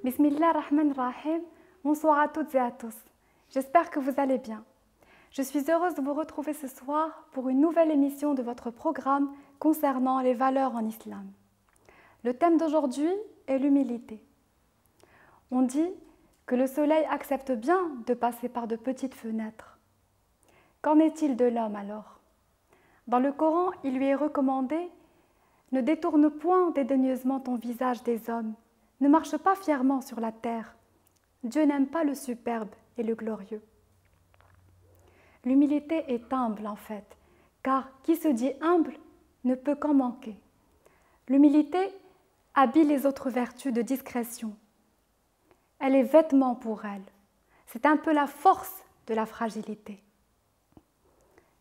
Bismillah ar-Rahman ar-Rahim. Bonsoir à toutes et à tous. J'espère que vous allez bien. Je suis heureuse de vous retrouver ce soir pour une nouvelle émission de votre programme concernant les valeurs en islam. Le thème d'aujourd'hui est l'humilité. On dit que le soleil accepte bien de passer par de petites fenêtres. Qu'en est-il de l'homme alors? Dans le Coran, il lui est recommandé « Ne détourne point dédaigneusement ton visage des hommes, ne marche pas fièrement sur la terre. Dieu n'aime pas le superbe et le glorieux. » L'humilité est humble en fait, car qui se dit humble ne peut qu'en manquer. L'humilité habille les autres vertus de discrétion. Elle est vêtement pour elle. C'est un peu la force de la fragilité.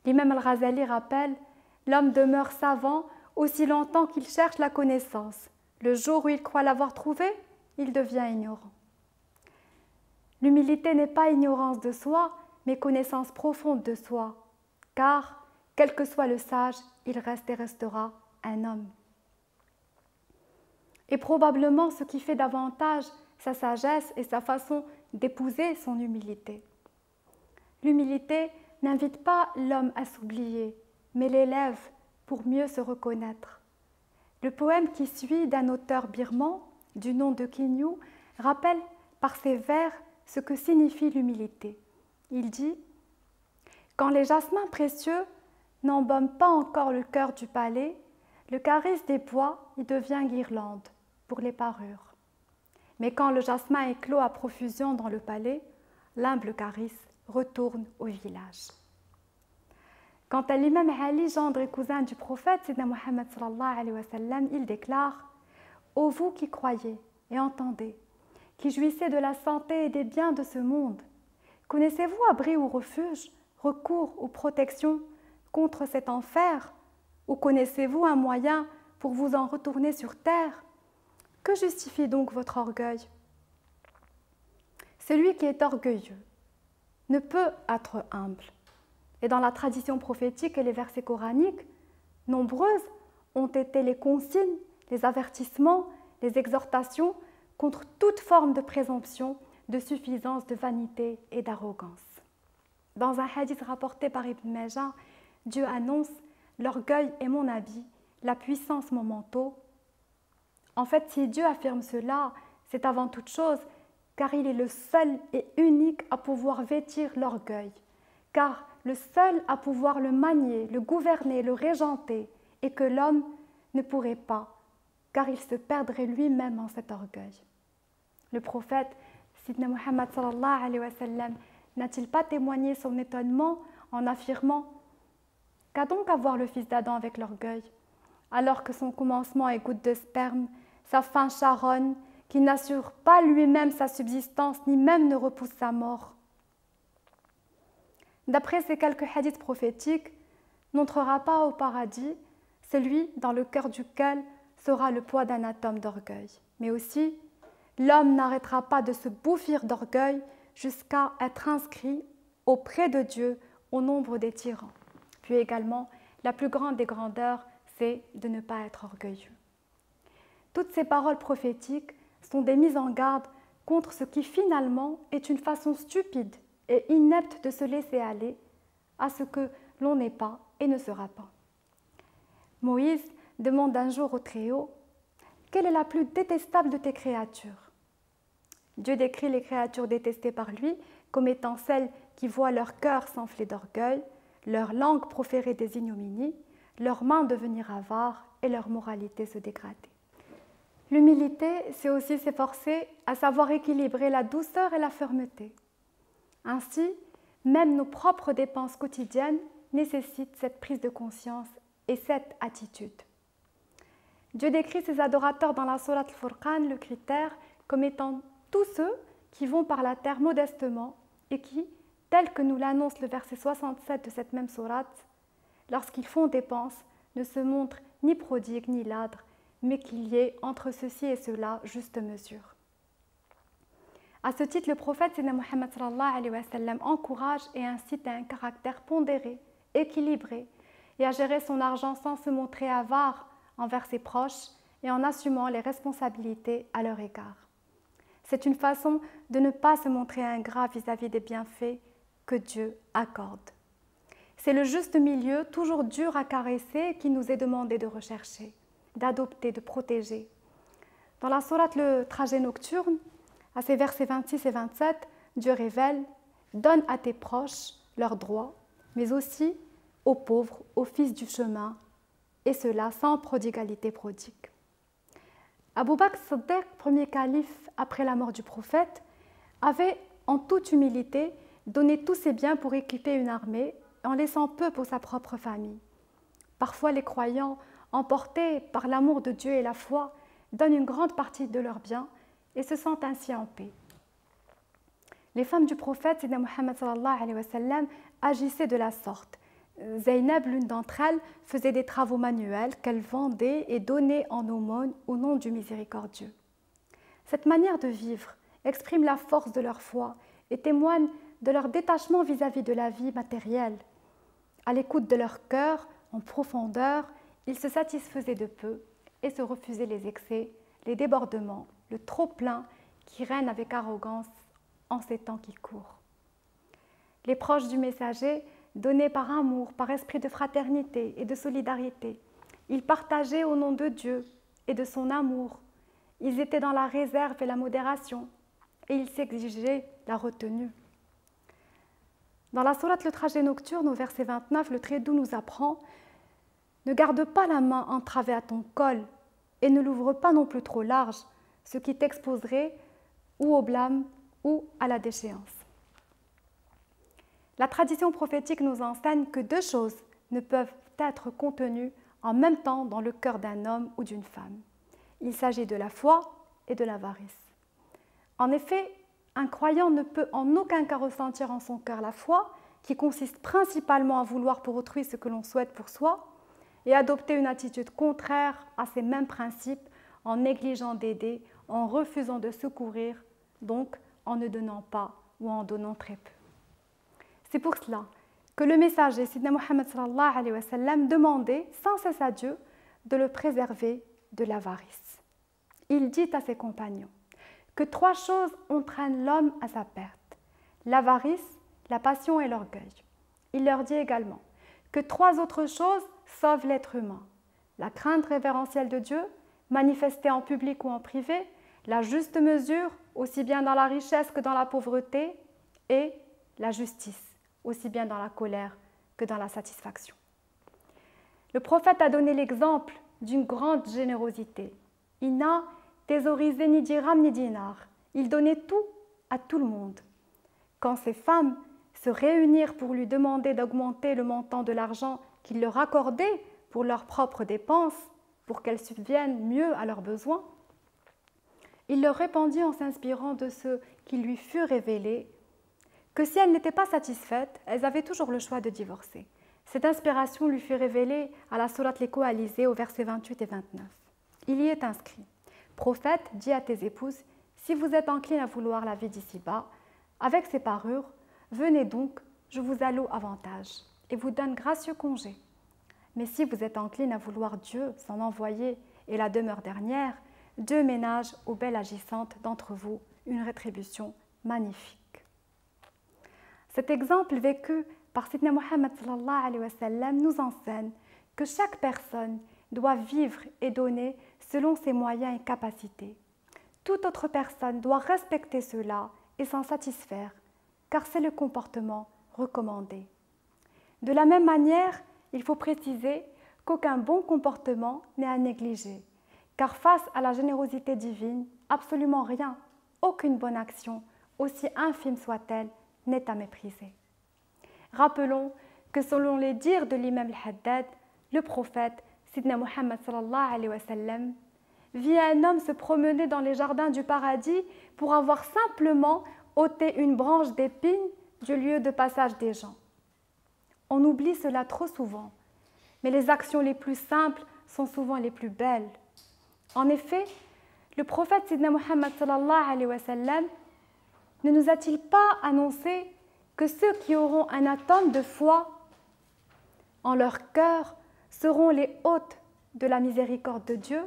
L'imam al-Ghazali rappelle « L'homme demeure savant aussi longtemps qu'il cherche la connaissance. Le jour où il croit l'avoir trouvée, il devient ignorant. » L'humilité n'est pas ignorance de soi, mais connaissance profonde de soi, car, quel que soit le sage, il reste et restera un homme. Et probablement ce qui fait davantage sa sagesse et sa façon d'épouser son humilité. L'humilité n'invite pas l'homme à s'oublier, mais l'élève pour mieux se reconnaître. Le poème qui suit d'un auteur birman, du nom de Kinyu, rappelle par ses vers ce que signifie l'humilité. Il dit « Quand les jasmins précieux n'embaument pas encore le cœur du palais, le calice des bois y devient guirlande pour les parures. Mais quand le jasmin éclot à profusion dans le palais, l'humble calice retourne au village. » Quant à l'imam Ali, gendre et cousin du prophète, Sayyidina Muhammad sallallahu alayhi wa sallam, il déclare « Ô vous qui croyez et entendez, qui jouissez de la santé et des biens de ce monde, connaissez-vous abri ou refuge, recours ou protection contre cet enfer, ou connaissez-vous un moyen pour vous en retourner sur terre? Que justifie donc votre orgueil? Celui qui est orgueilleux ne peut être humble. Et dans la tradition prophétique et les versets coraniques, nombreuses ont été les consignes, les avertissements, les exhortations contre toute forme de présomption, de suffisance, de vanité et d'arrogance. Dans un hadith rapporté par Ibn Majah, Dieu annonce « L'orgueil est mon habit, la puissance mon manteau ». En fait, si Dieu affirme cela, c'est avant toute chose car il est le seul et unique à pouvoir vêtir l'orgueil, car le seul à pouvoir le manier, le gouverner, le régenter, et que l'homme ne pourrait pas, car il se perdrait lui-même en cet orgueil. Le prophète, Sayyidina Muhammad sallallahu alayhi wa sallam, n'a-t-il pas témoigné son étonnement en affirmant « Qu'a donc à voir le fils d'Adam avec l'orgueil, alors que son commencement est goutte de sperme, sa fin charogne, qui n'assure pas lui-même sa subsistance, ni même ne repousse sa mort ?» D'après ces quelques hadiths prophétiques, n'entrera pas au paradis celui dans le cœur duquel sera le poids d'un atome d'orgueil. Mais aussi, l'homme n'arrêtera pas de se bouffir d'orgueil jusqu'à être inscrit auprès de Dieu au nombre des tyrans. Puis également, la plus grande des grandeurs, c'est de ne pas être orgueilleux. Toutes ces paroles prophétiques sont des mises en garde contre ce qui finalement est une façon stupide et inepte de se laisser aller à ce que l'on n'est pas et ne sera pas. Moïse demande un jour au Très-Haut « Quelle est la plus détestable de tes créatures ?» Dieu décrit les créatures détestées par lui comme étant celles qui voient leur cœur s'enfler d'orgueil, leur langue proférer des ignominies, leurs mains devenir avares et leur moralité se dégrader. L'humilité, c'est aussi s'efforcer à savoir équilibrer la douceur et la fermeté. Ainsi, même nos propres dépenses quotidiennes nécessitent cette prise de conscience et cette attitude. Dieu décrit ses adorateurs dans la sourate Al-Furqan, le critère, comme étant tous ceux qui vont par la terre modestement et qui, tel que nous l'annonce le verset 67 de cette même sourate, lorsqu'ils font dépense, ne se montrent ni prodigues ni ladres, mais qu'il y ait entre ceci et cela juste mesure. À ce titre, le prophète Sayyidina Muhammad sallallahu alayhi wa sallam encourage et incite à un caractère pondéré, équilibré et à gérer son argent sans se montrer avare envers ses proches et en assumant les responsabilités à leur égard. C'est une façon de ne pas se montrer ingrat vis-à-vis des bienfaits que Dieu accorde. C'est le juste milieu, toujours dur à caresser, qui nous est demandé de rechercher, d'adopter, de protéger. Dans la sourate Le Trajet nocturne, à ses versets 26 et 27, Dieu révèle « Donne à tes proches leurs droits, mais aussi aux pauvres, aux fils du chemin, et cela sans prodigalité prodigue. » Abu Bakr Siddiq, premier calife après la mort du prophète, avait en toute humilité donné tous ses biens pour équiper une armée en laissant peu pour sa propre famille. Parfois, les croyants, emportés par l'amour de Dieu et la foi, donnent une grande partie de leurs biens et se sentent ainsi en paix. Les femmes du prophète, Sayyidina Muhammad sallallahu alayhi wa sallam, agissaient de la sorte. Zaynab, l'une d'entre elles, faisait des travaux manuels qu'elle vendait et donnait en aumône au nom du miséricordieux. Cette manière de vivre exprime la force de leur foi et témoigne de leur détachement vis-à-vis de la vie matérielle. À l'écoute de leur cœur, en profondeur, ils se satisfaisaient de peu et se refusaient les excès, les débordements, le trop-plein qui règne avec arrogance en ces temps qui courent. Les proches du messager donnaient par amour, par esprit de fraternité et de solidarité. Ils partageaient au nom de Dieu et de son amour. Ils étaient dans la réserve et la modération et ils s'exigeaient la retenue. Dans la sourate Le Trajet nocturne, au verset 29, le très doux nous apprend « Ne garde pas la main entravée à ton col et ne l'ouvre pas non plus trop large, ce qui t'exposerait ou au blâme ou à la déchéance. » La tradition prophétique nous enseigne que deux choses ne peuvent être contenues en même temps dans le cœur d'un homme ou d'une femme. Il s'agit de la foi et de l'avarice. En effet, un croyant ne peut en aucun cas ressentir en son cœur la foi, qui consiste principalement à vouloir pour autrui ce que l'on souhaite pour soi, et adopter une attitude contraire à ces mêmes principes en négligeant d'aider, en refusant de secourir, donc en ne donnant pas ou en donnant très peu. C'est pour cela que le messager Sayyidina Muhammad sallallahu alayhi wa sallam demandait sans cesse à Dieu de le préserver de l'avarice. Il dit à ses compagnons que trois choses entraînent l'homme à sa perte: l'avarice, la passion et l'orgueil. Il leur dit également que trois autres choses sauvent l'être humain: la crainte révérentielle de Dieu, manifestée en public ou en privé, la juste mesure, aussi bien dans la richesse que dans la pauvreté, et la justice, aussi bien dans la colère que dans la satisfaction. Le prophète a donné l'exemple d'une grande générosité. Il n'a thésaurisé ni dirham ni dinar. Il donnait tout à tout le monde. Quand ces femmes se réunirent pour lui demander d'augmenter le montant de l'argent qu'il leur accordait pour leurs propres dépenses, pour qu'elles subviennent mieux à leurs besoins, il leur répondit en s'inspirant de ce qui lui fut révélé, que si elles n'étaient pas satisfaites, elles avaient toujours le choix de divorcer. Cette inspiration lui fut révélée à la sourate Les Coalisés au verset 28 et 29. Il y est inscrit: Prophète, dis à tes épouses, si vous êtes enclines à vouloir la vie d'ici-bas, avec ses parures, venez donc, je vous alloue avantage et vous donne gracieux congé. Mais si vous êtes encline à vouloir Dieu, son envoyé et la demeure dernière, Dieu ménage aux belles agissantes d'entre vous une rétribution magnifique. Cet exemple vécu par Sayyidina Muhammad sallallahu alayhi wa sallam nous enseigne que chaque personne doit vivre et donner selon ses moyens et capacités. Toute autre personne doit respecter cela et s'en satisfaire, car c'est le comportement recommandé. De la même manière, il faut préciser qu'aucun bon comportement n'est à négliger, car face à la générosité divine, absolument rien, aucune bonne action, aussi infime soit-elle, n'est à mépriser. Rappelons que selon les dires de l'imam al-Haddad, le prophète Sayyidina Muhammad sallallahu alayhi wa sallam vit un homme se promener dans les jardins du paradis pour avoir simplement ôté une branche d'épine du lieu de passage des gens. On oublie cela trop souvent, mais les actions les plus simples sont souvent les plus belles. En effet, le prophète Sayyidina Muhammad sallallahu alayhi wa sallam ne nous a-t-il pas annoncé que ceux qui auront un atome de foi en leur cœur seront les hôtes de la miséricorde de Dieu?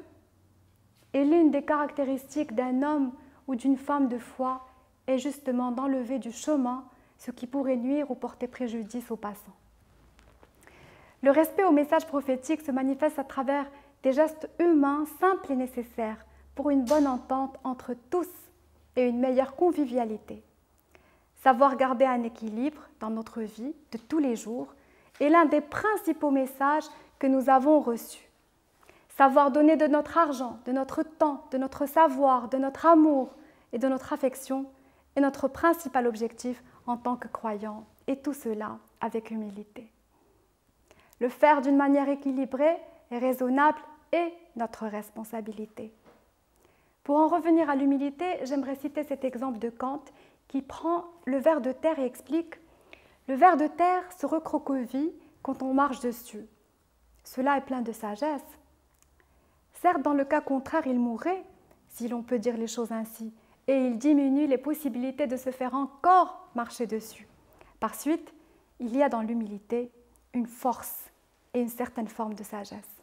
Et l'une des caractéristiques d'un homme ou d'une femme de foi est justement d'enlever du chemin ce qui pourrait nuire ou porter préjudice aux passants. Le respect au message prophétique se manifeste à travers des gestes humains simples et nécessaires pour une bonne entente entre tous et une meilleure convivialité. Savoir garder un équilibre dans notre vie de tous les jours est l'un des principaux messages que nous avons reçus. Savoir donner de notre argent, de notre temps, de notre savoir, de notre amour et de notre affection est notre principal objectif en tant que croyants, et tout cela avec humilité. Le faire d'une manière équilibrée et raisonnable est notre responsabilité. Pour en revenir à l'humilité, j'aimerais citer cet exemple de Kant qui prend le ver de terre et explique « Le ver de terre se recroqueville quand on marche dessus. Cela est plein de sagesse. Certes, dans le cas contraire, il mourrait, si l'on peut dire les choses ainsi, et il diminue les possibilités de se faire encore marcher dessus. Par suite, il y a dans l'humilité une force et une certaine forme de sagesse. »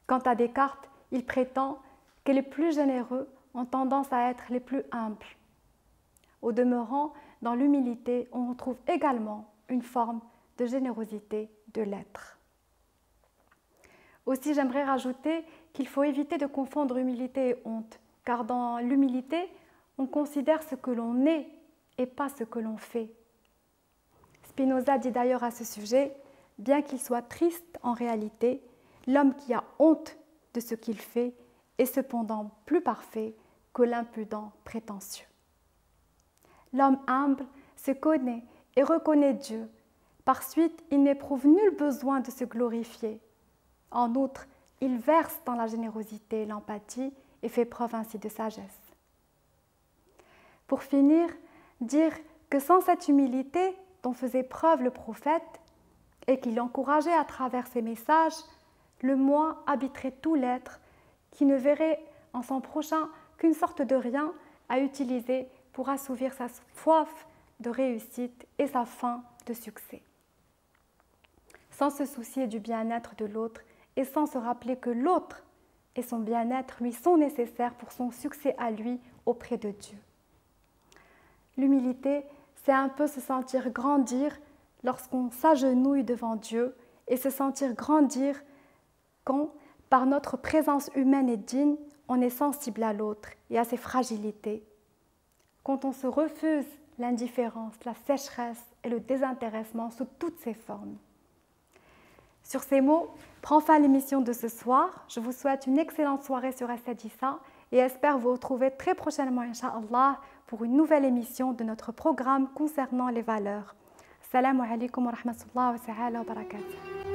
Quant à Descartes, il prétend que les plus généreux ont tendance à être les plus humbles. Au demeurant, dans l'humilité, on retrouve également une forme de générosité de l'être. Aussi, j'aimerais rajouter qu'il faut éviter de confondre humilité et honte, car dans l'humilité, on considère ce que l'on est et pas ce que l'on fait. Spinoza dit d'ailleurs à ce sujet, bien qu'il soit triste en réalité, l'homme qui a honte de ce qu'il fait est cependant plus parfait que l'impudent prétentieux. L'homme humble se connaît et reconnaît Dieu. Par suite, il n'éprouve nul besoin de se glorifier. En outre, il verse dans la générosité et l'empathie et fait preuve ainsi de sagesse. Pour finir, dire que sans cette humilité dont faisait preuve le prophète et qu'il encourageait à travers ses messages, le moi habiterait tout l'être qui ne verrait en son prochain qu'une sorte de rien à utiliser pour assouvir sa soif de réussite et sa faim de succès. Sans se soucier du bien-être de l'autre et sans se rappeler que l'autre et son bien-être lui sont nécessaires pour son succès à lui auprès de Dieu. L'humilité, c'est un peu se sentir grandir lorsqu'on s'agenouille devant Dieu et se sentir grandir quand, par notre présence humaine et digne, on est sensible à l'autre et à ses fragilités. Quand on se refuse l'indifférence, la sécheresse et le désintéressement sous toutes ses formes. Sur ces mots, prend fin l'émission de ce soir. Je vous souhaite une excellente soirée sur As-Sadissa et espère vous retrouver très prochainement, Inch'Allah, pour une nouvelle émission de notre programme concernant les valeurs. Assalamu alaikum wa rahmatullahi wa barakatuh.